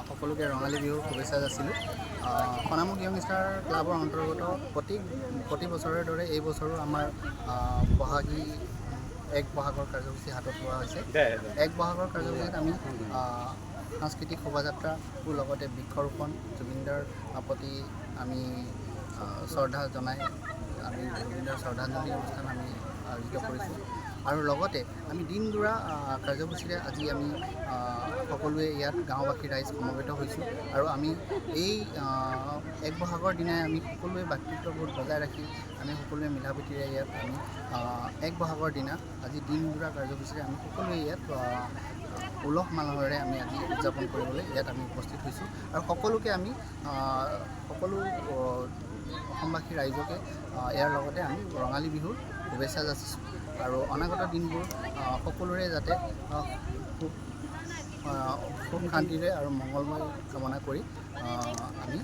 সকলোকে ৰঙালী বিহুৰ শুভেচ্ছা যাচিলোঁ। সোণামুখ য়ং ষ্টাৰ ক্লাবৰ অন্তৰ্গত প্ৰতি বছৰৰ দৰে এই বছৰো আমাৰ বহাগী এক বহাগৰ কাৰ্যসূচী হাতত লোৱা হৈছে। এক বহাগৰ কাৰ্যসূচীত আমি সাংস্কৃতিক শোভাযাত্ৰাৰ লগতে বৃক্ষৰোপণ, জুবিনদাৰ প্ৰতি আমি শ্ৰদ্ধা জনাই জুবিনদাৰ শ্ৰদ্ধাঞ্জলি অনুষ্ঠান আমি আয়োজিত কৰিছোঁ। আৰু লগতে আমি দিনজোৰা কাৰ্যসূচীৰে আজি আমি সকলোৱে ইয়াত গাঁওবাসী ৰাইজ সমবেত হৈছোঁ। আৰু আমি এই এক বহাগৰ দিনাই আমি সকলোৱে ভাতৃত্ববোধ বজাই ৰাখি আমি সকলোৱে মিলাপ্ৰীতিৰে ইয়াত আমি এক বহাগৰ দিনা আজি দিনজোৰা কাৰ্যসূচীৰে আমি সকলোৱে ইয়াত উলহ মালহেৰে আমি আজি উদযাপন কৰিবলৈ ইয়াত আমি উপস্থিত হৈছোঁ। আৰু সকলোকে আমি সকলো অসমবাসী ৰাইজকে ইয়াৰ লগতে আমি ৰঙালী বিহুৰ শুভেচ্ছা যাচিছোঁ। আৰু অনাগত দিনবোৰ সকলোৰে যাতে সুখ শান্তিৰে আৰু মংগলময় কামনা কৰি আমি